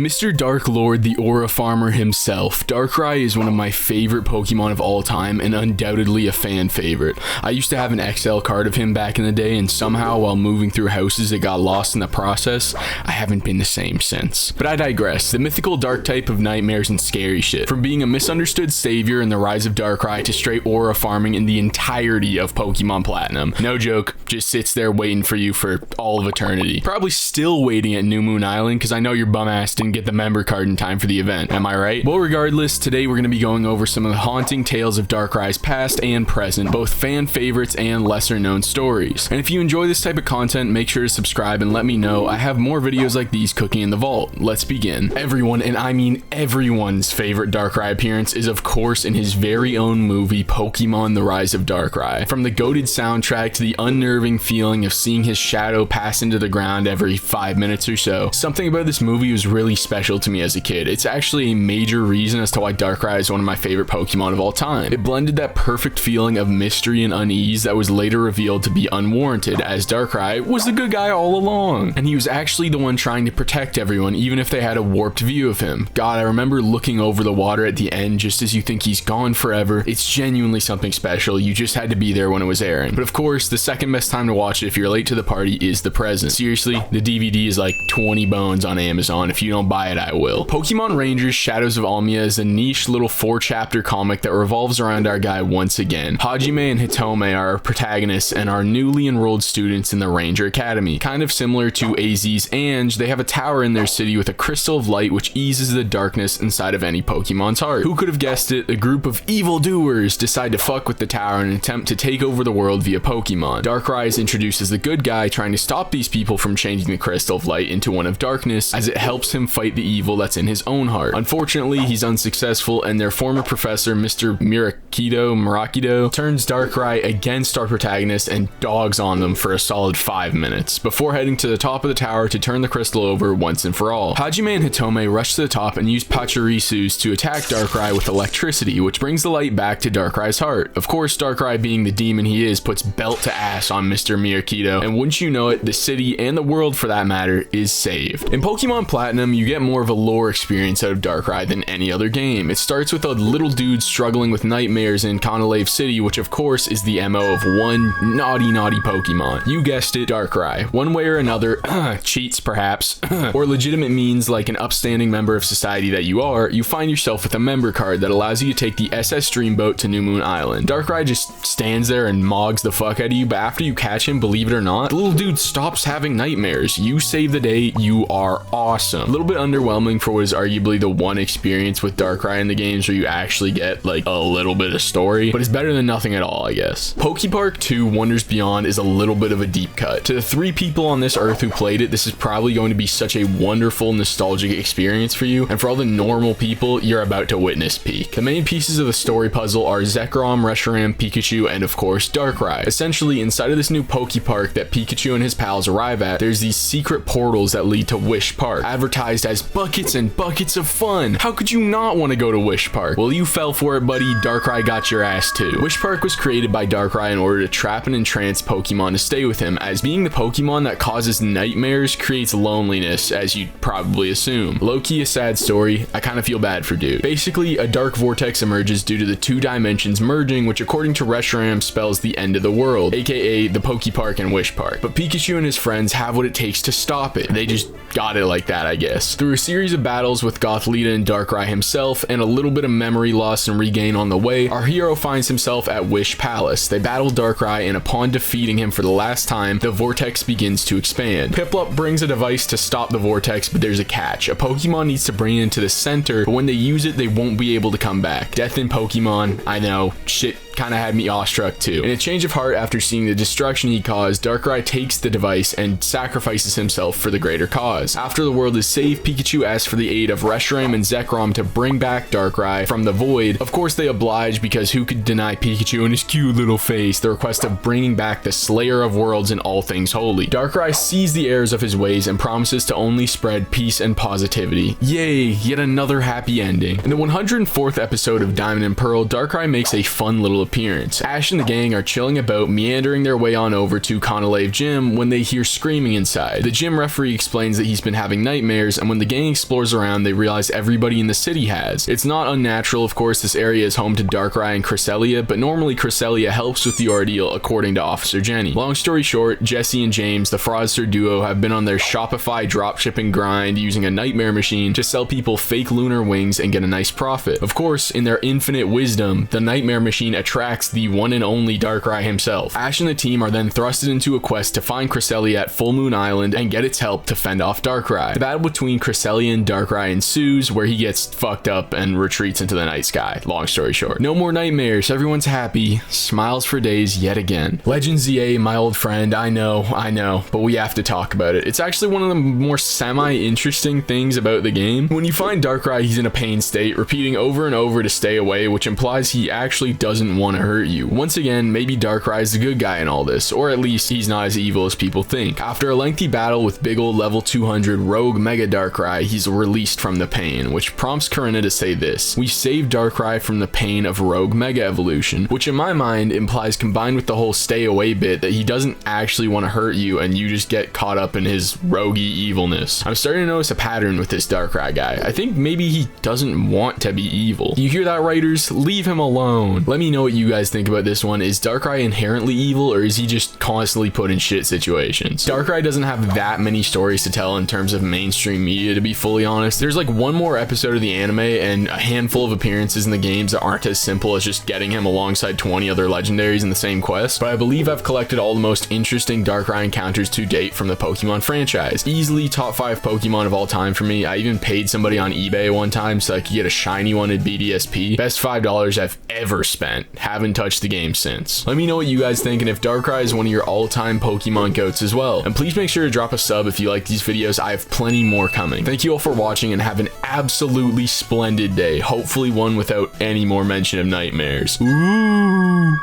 Mr. Dark Lord, the Aura Farmer himself, Darkrai is one of my favorite Pokemon of all time and undoubtedly a fan favorite. I used to have an XL card of him back in the day, and somehow while moving through houses it got lost in the process. I haven't been the same since. But I digress. The mythical dark type of nightmares and scary shit. From being a misunderstood savior in the Rise of Darkrai to straight aura farming in the entirety of Pokemon Platinum. No joke, just sits there waiting for you for all of eternity. Probably still waiting at New Moon Island because I know your bum ass didn't get the member card in time for the event. Am I right? Well, regardless, today we're going to be going over some of the haunting tales of Darkrai's past and present, both fan favorites and lesser known stories. And if you enjoy this type of content, make sure to subscribe and let me know. I have more videos like these cooking in the vault. Let's begin. Everyone, and I mean everyone's favorite Darkrai appearance is of course in his very own movie, Pokemon The Rise of Darkrai. From the goated soundtrack to the unnerving feeling of seeing his shadow pass into the ground every 5 minutes or so, something about this movie was really special to me as a kid. It's actually a major reason as to why Darkrai is one of my favorite Pokemon of all time. It blended that perfect feeling of mystery and unease that was later revealed to be unwarranted, as Darkrai was the good guy all along, and he was actually the one trying to protect everyone even if they had a warped view of him. God, I remember looking over the water at the end just as you think he's gone forever. It's genuinely something special. You just had to be there when it was airing. But of course, the second best time to watch it if you're late to the party is the present. Seriously, the DVD is like 20 bones on Amazon. If you don't buy it, I will. Pokemon Rangers Shadows of Almia is a niche little 4-chapter comic that revolves around our guy once again. Hajime and Hitome are our protagonists and are newly enrolled students in the Ranger Academy. Kind of similar to AZ's Ange, they have a tower in their city with a crystal of light which eases the darkness inside of any Pokemon's heart. Who could have guessed it? A group of evildoers decide to fuck with the tower and attempt to take over the world via Pokemon. Darkrai is introduced as the good guy trying to stop these people from changing the crystal of light into one of darkness, as it helps him fight the evil that's in his own heart. Unfortunately, he's unsuccessful, and their former professor, Mr. Mirakido, turns Darkrai against our protagonist and dogs on them for a solid 5 minutes, before heading to the top of the tower to turn the crystal over once and for all. Hajime and Hitome rush to the top and use Pachirisus to attack Darkrai with electricity, which brings the light back to Darkrai's heart. Of course, Darkrai, being the demon he is, puts belt to ass on Mr. Mirakido, and wouldn't you know it, the city, and the world for that matter, is saved. In Pokemon Platinum, you get more of a lore experience out of Darkrai than any other game. It starts with a little dude struggling with nightmares in Conolave City, which of course is the MO of one naughty Pokemon. You guessed it, Darkrai. One way or another, cheats perhaps, or legitimate means like an upstanding member of society that you are, you find yourself with a member card that allows you to take the SS Dreamboat to New Moon Island. Darkrai just stands there and mogs the fuck out of you, but after you catch him, believe it or not, the little dude stops having nightmares. You save the day, you are awesome. A little bit underwhelming for what is arguably the one experience with Darkrai in the games where you actually get like a little bit of story, but it's better than nothing at all, I guess. PokéPark 2 Wonders Beyond is a little bit of a deep cut. To the 3 people on this earth who played it, this is probably going to be such a wonderful nostalgic experience for you, and for all the normal people, you're about to witness peak. The main pieces of the story puzzle are Zekrom, Reshiram, Pikachu, and of course Darkrai. Essentially, inside of this new PokéPark that Pikachu and his pals arrive at, there's these secret portals that lead to Wish Park, advertised as buckets and buckets of fun. How could you not want to go to Wish Park? Well, you fell for it, buddy. Darkrai got your ass too. Wish Park was created by Darkrai in order to trap and entrance Pokemon to stay with him, as being the Pokemon that causes nightmares creates loneliness, as you'd probably assume. Low-key a sad story. I kind of feel bad for dude. Basically, a dark vortex emerges due to the 2 dimensions merging, which according to Reshiram spells the end of the world, aka the PokéPark and Wish Park. But Pikachu and his friends have what it takes to stop it. They just got it like that, I guess. Through a series of battles with Gothita and Darkrai himself, and a little bit of memory loss and regain on the way, our hero finds himself at Wish Palace. They battle Darkrai, and upon defeating him for the last time, the vortex begins to expand. Piplup brings a device to stop the vortex, but there's a catch. A Pokemon needs to bring it into the center, but when they use it, they won't be able to come back. Death in Pokemon, I know, shit kind of had me awestruck too. In a change of heart after seeing the destruction he caused, Darkrai takes the device and sacrifices himself for the greater cause. After the world is safe, Pikachu asks for the aid of Reshiram and Zekrom to bring back Darkrai from the void. Of course they oblige, because who could deny Pikachu and his cute little face the request of bringing back the Slayer of Worlds and all things holy. Darkrai sees the errors of his ways and promises to only spread peace and positivity. Yay, yet another happy ending. In the 104th episode of Diamond and Pearl, Darkrai makes a fun little little appearance. Ash and the gang are chilling about, meandering their way on over to Conalave Gym when they hear screaming inside. The gym referee explains that he's been having nightmares, and when the gang explores around, they realize everybody in the city has. It's not unnatural, of course, this area is home to Darkrai and Cresselia, but normally Cresselia helps with the ordeal according to Officer Jenny. Long story short, Jesse and James, the fraudster duo, have been on their Shopify dropshipping grind using a nightmare machine to sell people fake lunar wings and get a nice profit. Of course, in their infinite wisdom, the nightmare machine attracts the one and only Darkrai himself. Ash and the team are then thrusted into a quest to find Cresselia at Full Moon Island and get its help to fend off Darkrai. The battle between Cresselia and Darkrai ensues, where he gets fucked up and retreats into the night sky. Long story short. No more nightmares, everyone's happy, smiles for days yet again. Legend ZA, my old friend, I know, but we have to talk about it. It's actually one of the more semi-interesting things about the game. When you find Darkrai, he's in a pain state, repeating over and over to stay away, which implies he actually doesn't want to hurt you. Once again, maybe Darkrai is the good guy in all this, or at least he's not as evil as people think. After a lengthy battle with big old level 200 Rogue Mega Darkrai, he's released from the pain, which prompts Corinna to say this: "We saved Darkrai from the pain of Rogue Mega Evolution," which in my mind implies, combined with the whole stay away bit, that he doesn't actually want to hurt you and you just get caught up in his roguey evilness. I'm starting to notice a pattern with this Darkrai guy. I think maybe he doesn't want to be evil. You hear that, writers? Leave him alone. Let me know what you guys think about this one. Is Darkrai inherently evil, or is he just constantly put in shit situations? Darkrai doesn't have that many stories to tell in terms of mainstream media, to be fully honest. There's like one more episode of the anime and a handful of appearances in the games that aren't as simple as just getting him alongside 20 other legendaries in the same quest, but I believe I've collected all the most interesting Darkrai encounters to date from the Pokemon franchise. Easily top 5 Pokemon of all time for me. I even paid somebody on eBay one time so I could get a shiny one at BDSP. Best $5 I've ever spent. Haven't touched the game since. Let me know what you guys think and if Darkrai is one of your all-time Pokemon goats as well. And please make sure to drop a sub if you like these videos. I have plenty more coming. Thank you all for watching and have an absolutely splendid day. Hopefully one without any more mention of nightmares. Ooh.